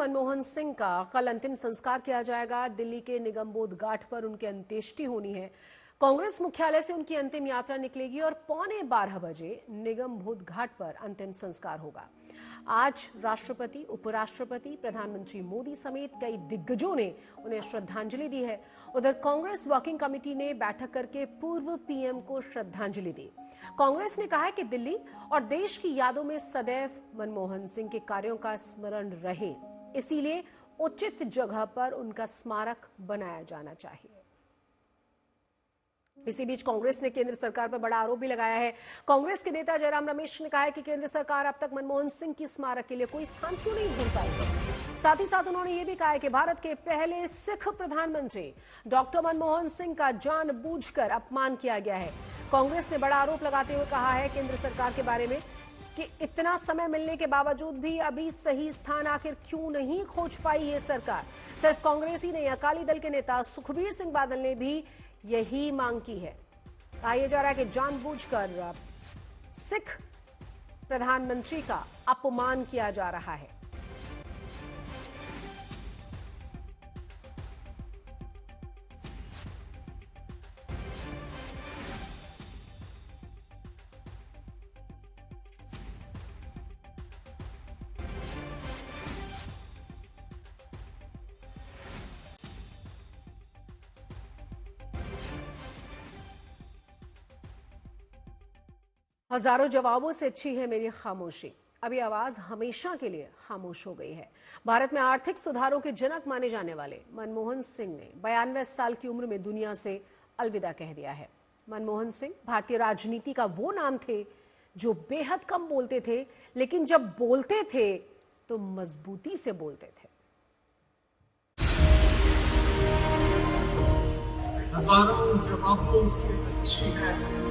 मनमोहन सिंह का कल अंतिम संस्कार किया जाएगा। दिल्ली के निगमबोध घाट पर उनकी अंत्येष्टि होनी है। कांग्रेस मुख्यालय से उनकी अंतिम यात्रा निकलेगी और 11:15 बजे निगमबोध घाट पर अंतिम संस्कार होगा। आज राष्ट्रपति, उपराष्ट्रपति, प्रधानमंत्री मोदी समेत कई दिग्गजों ने उन्हें श्रद्धांजलि दी है। उधर कांग्रेस वर्किंग कमेटी ने बैठक करके पूर्व पीएम को श्रद्धांजलि दी। कांग्रेस ने कहा है कि दिल्ली और देश की यादों में सदैव मनमोहन सिंह के कार्यों का स्मरण रहे, इसीलिए उचित जगह पर उनका स्मारक बनाया जाना चाहिए। इसी बीच कांग्रेस ने केंद्र सरकार पर बड़ा आरोप भी लगाया है। कांग्रेस के नेता जयराम रमेश ने कहा है कि केंद्र सरकार अब तक मनमोहन सिंह की स्मारक के लिए कोई स्थान क्यों नहीं ढूंढ पाई। साथ ही साथ उन्होंने ये भी कहा है कि भारत के पहले सिख प्रधानमंत्री डॉक्टर मनमोहन सिंह का जानबूझकर अपमान किया गया है। कांग्रेस ने बड़ा आरोप लगाते हुए कहा है केंद्र सरकार के बारे में कि इतना समय मिलने के बावजूद भी अभी सही स्थान आखिर क्यों नहीं खोज पाई ये सरकार। सिर्फ कांग्रेस ही नहीं, अकाली दल के नेता सुखबीर सिंह बादल ने भी यही मांग की है। कहा यह जा रहा है कि जानबूझकर सिख प्रधानमंत्री का अपमान किया जा रहा है। हजारों जवाबों से अच्छी है मेरी खामोशी। अभी आवाज हमेशा के लिए खामोश हो गई है। भारत में आर्थिक सुधारों के जनक माने जाने वाले मनमोहन सिंह ने 92 साल की उम्र में दुनिया से अलविदा कह दिया है। मनमोहन सिंह भारतीय राजनीति का वो नाम थे जो बेहद कम बोलते थे, लेकिन जब बोलते थे तो मजबूती से बोलते थे। हजारों जवाबों से अच्छी है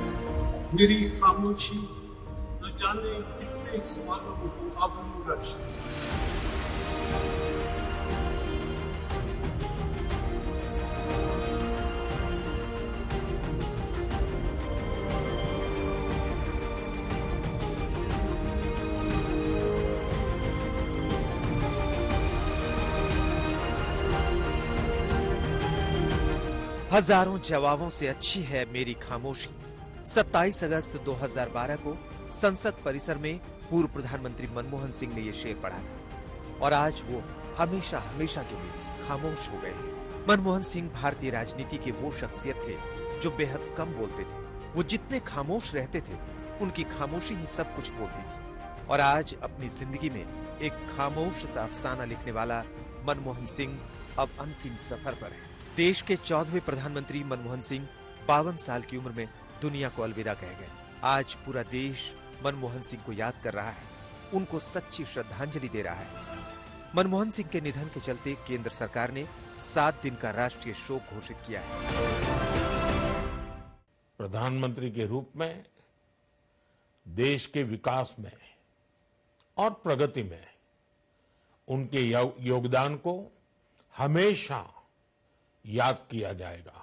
मेरी खामोशी, न जाने कितने सवालों को आबरू रखी। हजारों जवाबों से अच्छी है मेरी खामोशी। 27 अगस्त 2012 को संसद परिसर में पूर्व प्रधानमंत्री मनमोहन सिंह ने यह शेर पढ़ा था और आज वो हमेशा हमेशा के लिए खामोश हो गए। मनमोहन सिंह भारतीय राजनीति के वो शख्सियत थे जो बेहद कम बोलते थे। वो जितने खामोश रहते थे उनकी खामोशी ही सब कुछ बोलती थी। और आज अपनी जिंदगी में एक खामोश सा अफसाना लिखने वाला मनमोहन सिंह अब अंतिम सफर पर है। देश के 14वें प्रधानमंत्री मनमोहन सिंह 52 साल की उम्र में दुनिया को अलविदा कह गए। आज पूरा देश मनमोहन सिंह को याद कर रहा है, उनको सच्ची श्रद्धांजलि दे रहा है। मनमोहन सिंह के निधन के चलते केंद्र सरकार ने 7 दिन का राष्ट्रीय शोक घोषित किया है। प्रधानमंत्री के रूप में देश के विकास में और प्रगति में उनके योगदान को हमेशा याद किया जाएगा।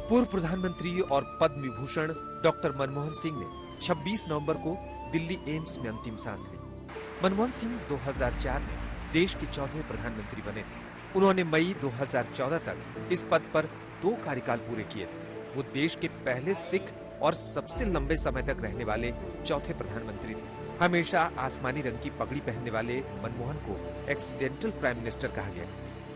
पूर्व प्रधानमंत्री और पद्म विभूषण डॉक्टर मनमोहन सिंह ने 26 नवंबर को दिल्ली एम्स में अंतिम सांस ली। मनमोहन सिंह 2004 में देश के 14वें प्रधानमंत्री बने थे। उन्होंने मई 2014 तक इस पद पर 2 कार्यकाल पूरे किए थे। वो देश के पहले सिख और सबसे लंबे समय तक रहने वाले चौथे प्रधानमंत्री थे। हमेशा आसमानी रंग की पगड़ी पहनने वाले मनमोहन को एक्सीडेंटल प्राइम मिनिस्टर कहा गया,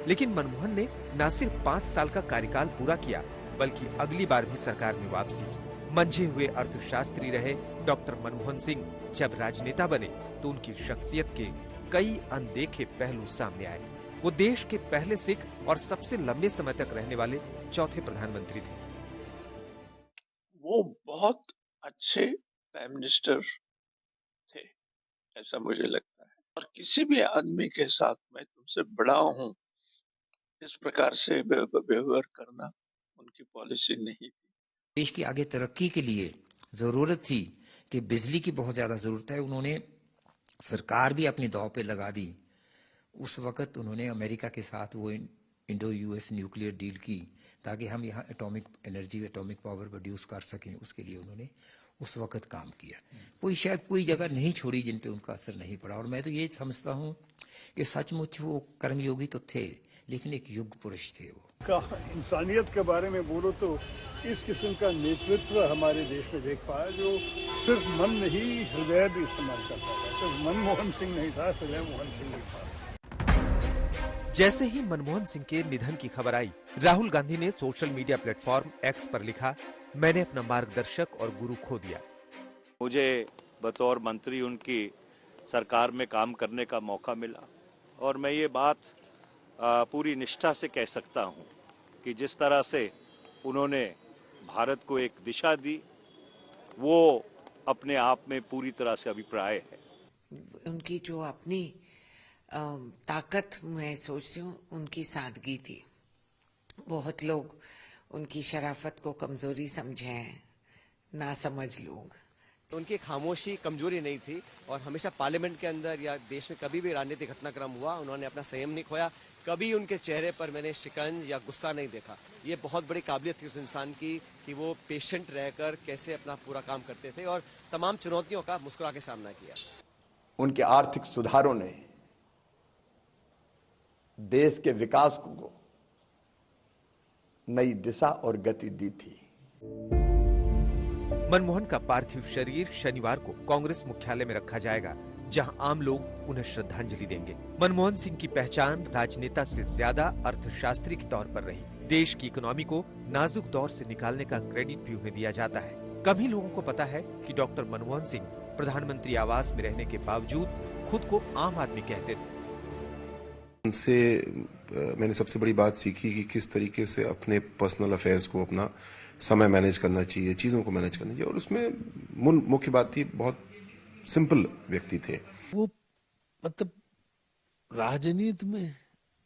लेकिन मनमोहन ने न सिर्फ 5 साल का कार्यकाल पूरा किया बल्कि अगली बार भी सरकार में वापसी की। मंझे हुए अर्थशास्त्री रहे डॉक्टर मनमोहन सिंह जब राजनेता बने तो उनकी शख्सियत के कई अनदेखे पहलू सामने आए। वो देश के पहले सिख और सबसे लंबे समय तक रहने वाले चौथे प्रधानमंत्री थे। वो बहुत अच्छे प्राइम मिनिस्टर थे, ऐसा मुझे लगता है। और किसी भी आदमी के साथ मैं तुमसे बड़ा हूँ इस प्रकार से व्यवहार करना उनकी पॉलिसी नहीं थी। देश की आगे तरक्की के लिए जरूरत थी कि बिजली की बहुत ज्यादा जरूरत है। उन्होंने सरकार भी अपनी दांव पे लगा दी। उस वक्त उन्होंने अमेरिका के साथ वो इंडो यूएस न्यूक्लियर डील की ताकि हम यहाँ atomic energy, atomic power produce कर सकें। उसके लिए उन्होंने उस वक्त काम किया। कोई शायद कोई जगह नहीं छोड़ी जिन पे उनका असर नहीं पड़ा। और मैं तो ये समझता हूँ कि सचमुच वो कर्मयोगी तो थे, लेकिन एक युग पुरुष थे वो। इंसानियत के बारे में बोलो तो इस किस्म का नेतृत्व हमारे देश में देख पाया जो सिर्फ मन नहीं हृदय भी इस्तेमाल करता था। सिर्फ मनमोहन सिंह नहीं था, हृदय मोहन सिंह भी था। जैसे ही मनमोहन सिंह के निधन की खबर आई, राहुल गांधी ने सोशल मीडिया प्लेटफॉर्म एक्स पर लिखा, मैंने अपना मार्गदर्शक और गुरु खो दिया। मुझे बतौर मंत्री उनकी सरकार में काम करने का मौका मिला और मैं ये बात पूरी निष्ठा से कह सकता हूँ कि जिस तरह से उन्होंने भारत को एक दिशा दी, वो अपने आप में पूरी तरह से अभिप्राय है। उनकी जो अपनी ताकत मैं सोचती हूँ उनकी सादगी थी। बहुत लोग उनकी शराफत को कमजोरी समझे हैं, ना समझ लोग। तो उनकी खामोशी कमजोरी नहीं थी और हमेशा पार्लियामेंट के अंदर या देश में कभी भी राजनीतिक घटनाक्रम हुआ उन्होंने अपना संयम नहीं खोया। कभी उनके चेहरे पर मैंने शिकंज या गुस्सा नहीं देखा। ये बहुत बड़ी काबिलियत थी उस इंसान की कि वो पेशेंट रहकर कैसे अपना पूरा काम करते थे और तमाम चुनौतियों का मुस्कुरा के सामना किया। उनके आर्थिक सुधारों ने देश के विकास को नई दिशा और गति दी थी। मनमोहन का पार्थिव शरीर शनिवार को कांग्रेस मुख्यालय में रखा जाएगा, जहां आम लोग उन्हें श्रद्धांजलि देंगे। मनमोहन सिंह की पहचान राजनेता से ज्यादा अर्थशास्त्री के तौर पर रही। देश की इकोनॉमी को नाजुक दौर से निकालने का क्रेडिट भी उन्हें दिया जाता है। कम ही लोगों को पता है कि डॉक्टर मनमोहन सिंह प्रधानमंत्री आवास में रहने के बावजूद खुद को आम आदमी कहते थे। उनसे मैंने सबसे बड़ी बात सीखी कि किस तरीके से अपने पर्सनल अफेयर्स को, अपना समय मैनेज करना चाहिए, चीजों को मैनेज करना चाहिए। और उसमें मुख्य बात थी, बहुत सिंपल व्यक्ति थे वो। मतलब राजनीति में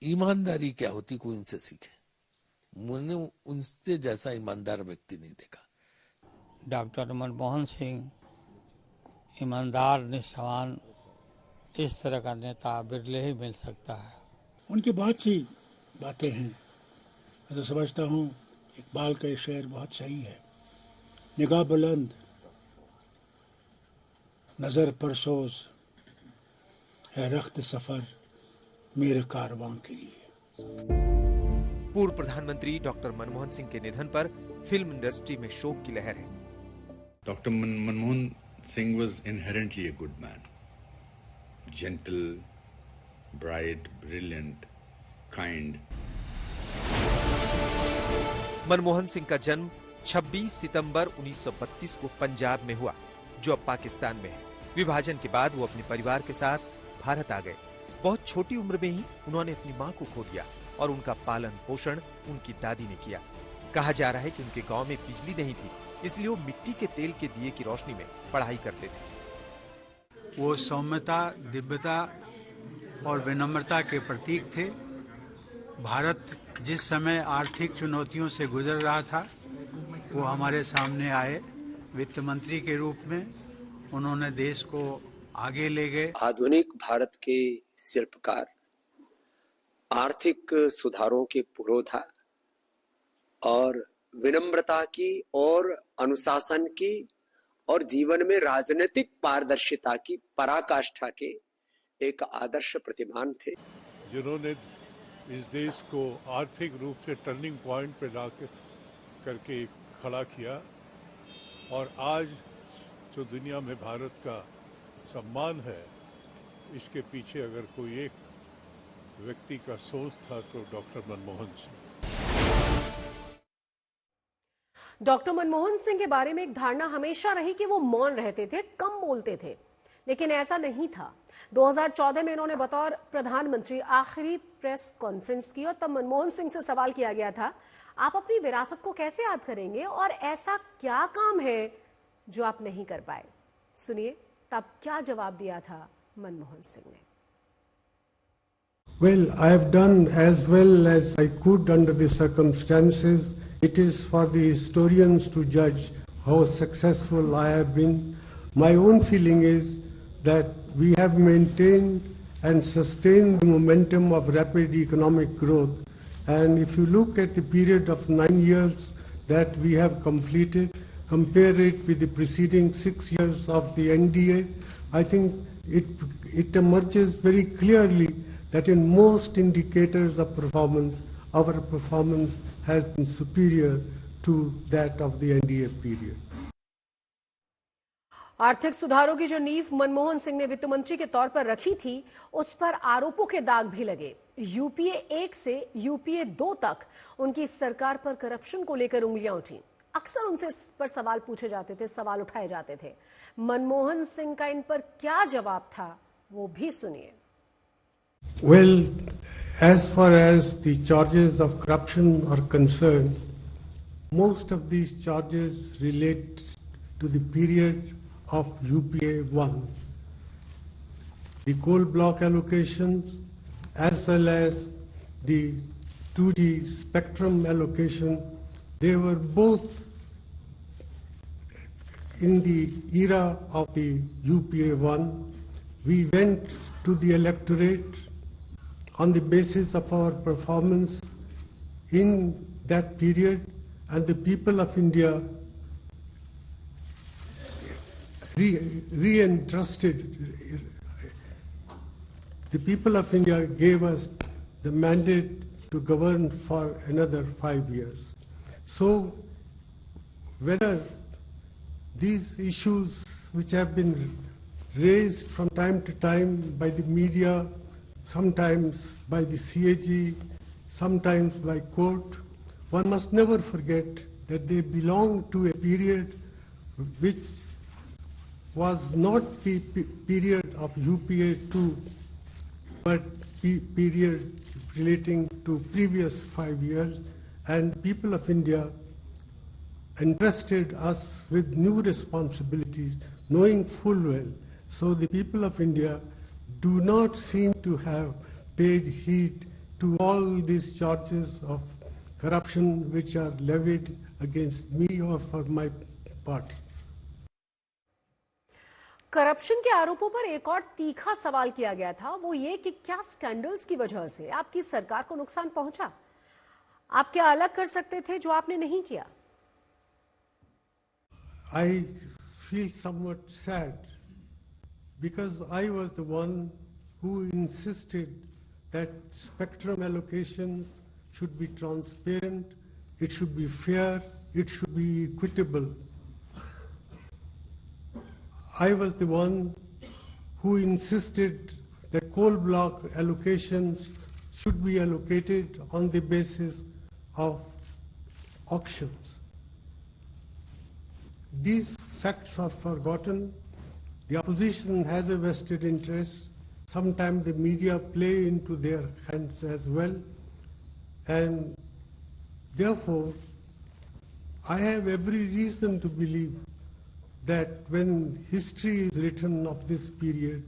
ईमानदारी क्या होती कोई उनसे सीखे। मैंने उनसे जैसा ईमानदार व्यक्ति नहीं देखा। डॉक्टर मनमोहन सिंह ईमानदार, निष्ठावान, इस तरह का नेता बिरले ही मिल सकता है। उनकी बहुत सी बातें हैं। मैं तो समझता हूँ इकबाल का शेर बहुत सही है, निगाह बुलंद, नजर परसोज है रख्त सफर मेरे कारवां के लिए। पूर्व प्रधानमंत्री डॉक्टर मनमोहन सिंह के निधन पर फिल्म इंडस्ट्री में शोक की लहर है। Doctor Manmohan Singh was inherently a good man, gentle, bright, brilliant, kind. Manmohan Singh का जन्म 26 सितंबर 1932 को पंजाब में हुआ, जो अब पाकिस्तान में है। विभाजन के बाद वो अपने परिवार के साथ भारत आ गए। बहुत छोटी उम्र में ही उन्होंने अपनी मां को खो दिया और उनका पालन पोषण उनकी दादी ने किया। कहा जा रहा है कि उनके गांव में बिजली नहीं थी, इसलिए वो मिट्टी के तेल के दिए की रोशनी में पढ़ाई करते थे। वो सौम्यता, दिव्यता और विनम्रता के प्रतीक थे। भारत जिस समय आर्थिक चुनौतियों से गुजर रहा था, वो हमारे सामने आए वित्त मंत्री के रूप में। उन्होंने देश को आगे ले गए। आधुनिक भारत के शिल्पकार, आर्थिक सुधारों के पुरोधा और विनम्रता की और अनुशासन की और जीवन में राजनीतिक पारदर्शिता की पराकाष्ठा के एक आदर्श प्रतिमान थे, जिन्होंने इस देश को आर्थिक रूप से टर्निंग पॉइंट पे ला करके खड़ा किया। और आज जो दुनिया में भारत का सम्मान है, इसके पीछे अगर कोई एक व्यक्ति का सोच था तो डॉक्टर मनमोहन सिंह। डॉक्टर मनमोहन सिंह के बारे में एक धारणा हमेशा रही कि वो मौन रहते थे, कम बोलते थे, लेकिन ऐसा नहीं था। 2014 में इन्होंने बतौर प्रधानमंत्री आखिरी प्रेस कॉन्फ्रेंस की और तब मनमोहन सिंह से सवाल किया गया था, आप अपनी विरासत को कैसे याद करेंगे और ऐसा क्या काम है जो आप नहीं कर पाए। सुनिए तब क्या जवाब दिया था मनमोहन सिंह ने। Well, I have done as well as I could under the circumstances. It is for the historians to judge how successful I have been. My own feeling is that we have maintained and sustained the momentum of rapid economic growth. And if you look at the period of 9 years that we have completed, compare it with the preceding 6 years of the NDA, I think it emerges very clearly that in most indicators of performance, our performance has been superior to that of the NDA period. आर्थिक सुधारों की जो नींव मनमोहन सिंह ने वित्त मंत्री के तौर पर रखी थी, उस पर आरोपों के दाग भी लगे। यूपीए 1 से यूपीए 2 तक उनकी सरकार पर करप्शन को लेकर उंगलियां उठी। अक्सर उनसे इस पर सवाल पूछे जाते थे, सवाल उठाए जाते थे। मनमोहन सिंह का इन पर क्या जवाब था, वो भी सुनिए। Well, as far as the charges of corruption are concerned, most of these charges relate to the period of UPA 1. The coal block allocations as well as the 2G spectrum allocation, they were both in the era of the UPA 1. We went to the electorate on the basis of our performance in that period, and the people of India re-entrusted. The people of India gave us the mandate to govern for another 5 years. So whether these issues which have been raised from time to time by the media, sometimes by the CAG, sometimes by court, one must never forget that they belong to a period which was not the period of UPA 2, but period relating to previous 5 years, and people of India entrusted us with new responsibilities, knowing full well. So the people of India do not seem to have paid heed to all these charges of corruption which are levied against me or for my party. Corruption के आरोपों पर एक और तीखा सवाल किया गया था, वो ये कि क्या स्कैंडल्स की वजह से आपकी सरकार को नुकसान पहुंचा? आप क्या अलग कर सकते थे जो आपने नहीं किया? I feel somewhat sad because I was the one who insisted that spectrum allocations should be transparent, it should be fair, it should be equitable. I was the one who insisted that coal block allocations should be allocated on the basis of auctions. These facts are forgotten. The opposition has a vested interest. Sometimes the media play into their hands as well. And therefore, I have every reason to believe that when history is written of this period,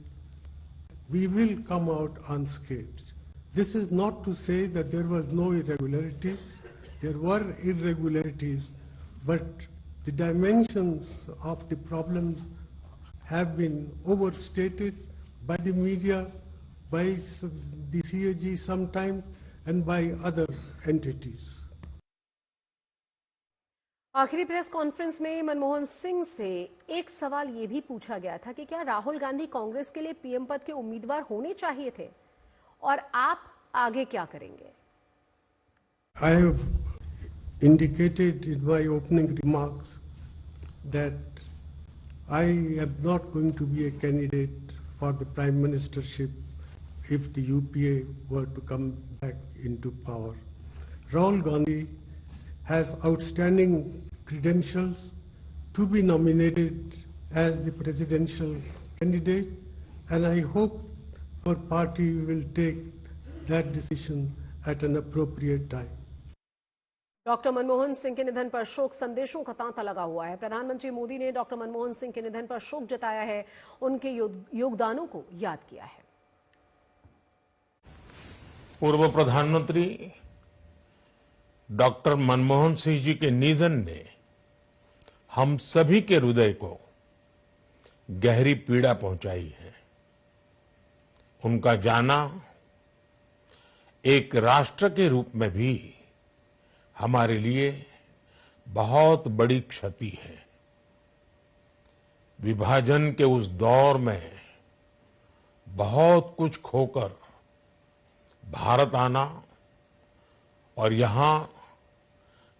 we will come out unscathed. This is not to say that there was no irregularities. There were irregularities, but the dimensions of the problems have been overstated by the media, by the CAG sometimes, and by other entities. आखिरी press conference में मनमोहन सिंह से एक सवाल ये भी पूछा गया था कि क्या राहुल गांधी कांग्रेस के लिए पीएम पद के उम्मीदवार होने चाहिए थे और आप आगे क्या करेंगे? I have indicated in my opening remarks that I am not going to be a candidate for the prime ministership if the UPA were to come back into power. Rahul Gandhi has outstanding credentials to be nominated as the presidential candidate, and I hope our party will take that decision at an appropriate time. Doctor Manmohan Singh के निधन पर शोक संदेशों का तांता लगा हुआ है। प्रधानमंत्री मोदी ने डॉक्टर मनमोहन सिंह के निधन पर शोक जताया है, उनके योगदानों को याद किया है। पूर्व प्रधानमंत्री डॉक्टर मनमोहन सिंह जी के निधन ने हम सभी के हृदय को गहरी पीड़ा पहुंचाई है। उनका जाना एक राष्ट्र के रूप में भी हमारे लिए बहुत बड़ी क्षति है। विभाजन के उस दौर में बहुत कुछ खोकर भारत आना और यहां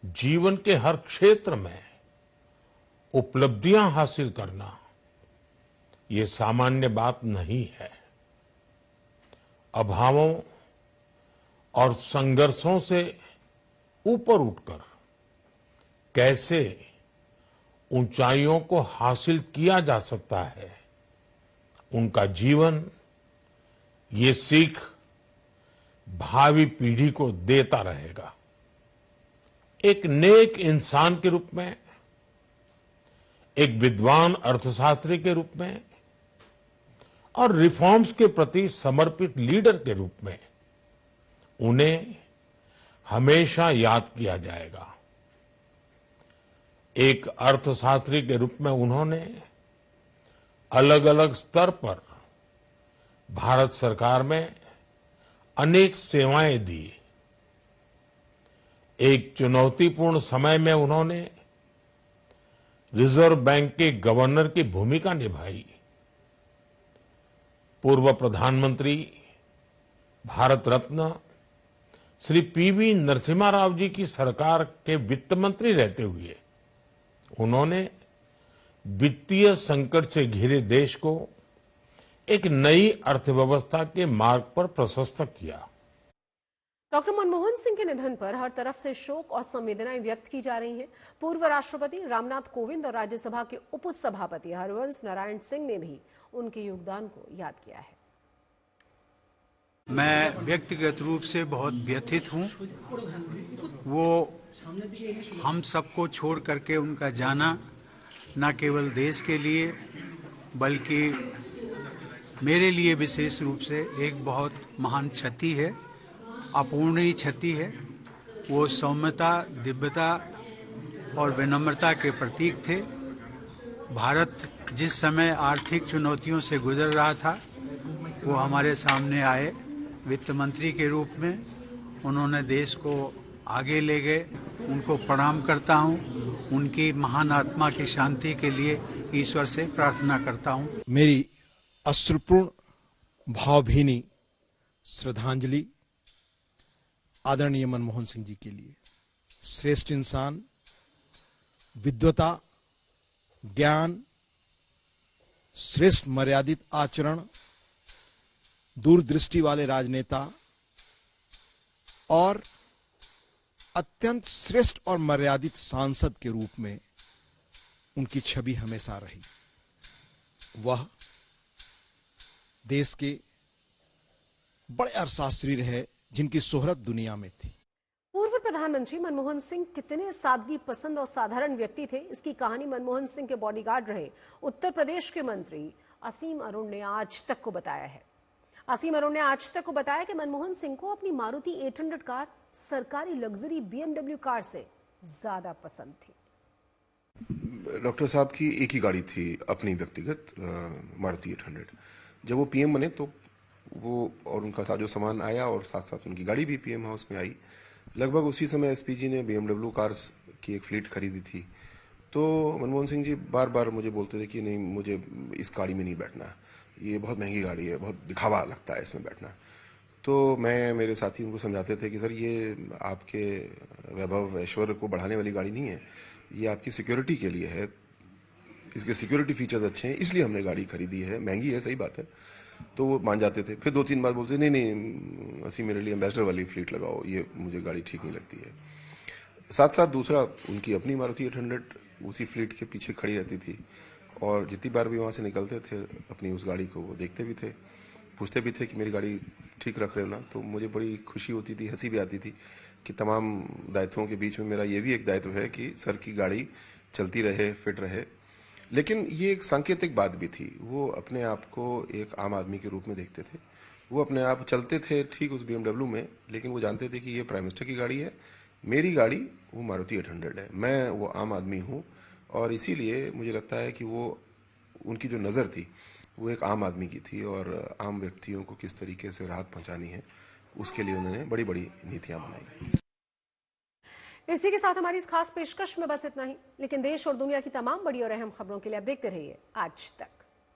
जीवन के हर क्षेत्र में उपलब्धियां हासिल करना ये सामान्य बात नहीं है। अभावों और संघर्षों से ऊपर उठकर कैसे ऊंचाइयों को हासिल किया जा सकता है, उनका जीवन ये सीख भावी पीढ़ी को देता रहेगा। एक नेक इंसान के रूप में, एक विद्वान अर्थशास्त्री के रूप में और रिफॉर्म्स के प्रति समर्पित लीडर के रूप में उन्हें हमेशा याद किया जाएगा। एक अर्थशास्त्री के रूप में उन्होंने अलग अलग स्तर पर भारत सरकार में अनेक सेवाएं दी। एक चुनौतीपूर्ण समय में उन्होंने रिजर्व बैंक के गवर्नर की भूमिका निभाई। पूर्व प्रधानमंत्री भारत रत्न श्री पीवी नरसिम्हा राव जी की सरकार के वित्त मंत्री रहते हुए उन्होंने वित्तीय संकट से घिरे देश को एक नई अर्थव्यवस्था के मार्ग पर प्रशस्त किया। डॉक्टर मनमोहन सिंह के निधन पर हर तरफ से शोक और संवेदनाएं व्यक्त की जा रही हैं। पूर्व राष्ट्रपति रामनाथ कोविंद और राज्यसभा के उपसभापति हरिवंश नारायण सिंह ने भी उनके योगदान को याद किया है। मैं व्यक्तिगत रूप से बहुत व्यथित हूं। वो हम सबको छोड़ करके उनका जाना न केवल देश के लिए बल्कि मेरे लिए विशेष रूप से एक बहुत महान क्षति है, अपूर्णीय क्षति है। वो सौम्यता, दिव्यता और विनम्रता के प्रतीक थे। भारत जिस समय आर्थिक चुनौतियों से गुजर रहा था, वो हमारे सामने आए वित्त मंत्री के रूप में। उन्होंने देश को आगे ले गए। उनको प्रणाम करता हूं। उनकी महान आत्मा की शांति के लिए ईश्वर से प्रार्थना करता हूं। मेरी अश्रुपूर्ण भावभीनी श्रद्धांजलि आदरणीय मनमोहन सिंह जी के लिए। श्रेष्ठ इंसान, विद्वता, ज्ञान, श्रेष्ठ मर्यादित आचरण, दूरदृष्टि वाले राजनेता और अत्यंत श्रेष्ठ और मर्यादित सांसद के रूप में उनकी छवि हमेशा रही। वह देश के बड़े अर्थशास्त्री रहे जिनकी शोहरत दुनिया में थी। पूर्व प्रधानमंत्री मनमोहन सिंह कितने सादगी पसंद और साधारण व्यक्ति थे, इसकी कहानी मनमोहन सिंह के बॉडीगार्ड रहे उत्तर प्रदेश के मंत्री असीम अरुण ने आज तक को बताया है। असीम अरुण ने आज तक को बताया कि मनमोहन सिंह को अपनी मारुति 800 कार सरकारी लग्जरी BMW कार से ज्यादा पसंद थी। डॉक्टर साहब की एक ही गाड़ी थी अपनी व्यक्तिगत, मारुति 800। जब वो पीएम बने तो वो और उनका साजो सामान आया और साथ साथ उनकी गाड़ी भी पीएम हाउस में आई। लगभग उसी समय एसपीजी ने BMW कार्स की एक फ्लीट खरीदी थी। तो मनमोहन सिंह जी बार बार मुझे बोलते थे कि नहीं, मुझे इस गाड़ी में नहीं बैठना, ये बहुत महंगी गाड़ी है, बहुत दिखावा लगता है इसमें बैठना। तो मैं, मेरे साथी उनको समझाते थे कि सर ये आपके वैभव ऐश्वर्य को बढ़ाने वाली गाड़ी नहीं है, ये आपकी सिक्योरिटी के लिए है, इसके सिक्योरिटी फीचर्स अच्छे हैं, इसलिए हमने गाड़ी खरीदी है। महंगी है, सही बात है। तो वो मान जाते थे। फिर 2-3 बार बोलते नहीं, ऐसी मेरे लिए एम्बेसडर वाली फ्लीट लगाओ, ये मुझे गाड़ी ठीक नहीं लगती है। साथ साथ दूसरा, उनकी अपनी मारुति 800 उसी फ्लीट के पीछे खड़ी रहती थी और जितनी बार भी वहाँ से निकलते थे अपनी उस गाड़ी को वो देखते भी थे, पूछते भी थे कि मेरी गाड़ी ठीक रख रहे हो ना। तो मुझे बड़ी खुशी होती थी, हंसी भी आती थी कि तमाम दायित्वों के बीच में मेरा ये भी एक दायित्व है कि सर की गाड़ी चलती रहे, फिट रहे। लेकिन ये एक सांकेतिक बात भी थी। वो अपने आप को एक आम आदमी के रूप में देखते थे। वो अपने आप चलते थे ठीक उस BMW में, लेकिन वो जानते थे कि ये प्राइम मिनिस्टर की गाड़ी है, मेरी गाड़ी वो मारुति 800 है, मैं वो आम आदमी हूँ। और इसीलिए मुझे लगता है कि वो, उनकी जो नज़र थी वो एक आम आदमी की थी और आम व्यक्तियों को किस तरीके से राहत पहुंचानी है उसके लिए उन्होंने बड़ी बड़ी नीतियां बनाई। इसी के साथ हमारी इस खास पेशकश में बस इतना ही, लेकिन देश और दुनिया की तमाम बड़ी और अहम खबरों के लिए आप देखते रहिए आज तक।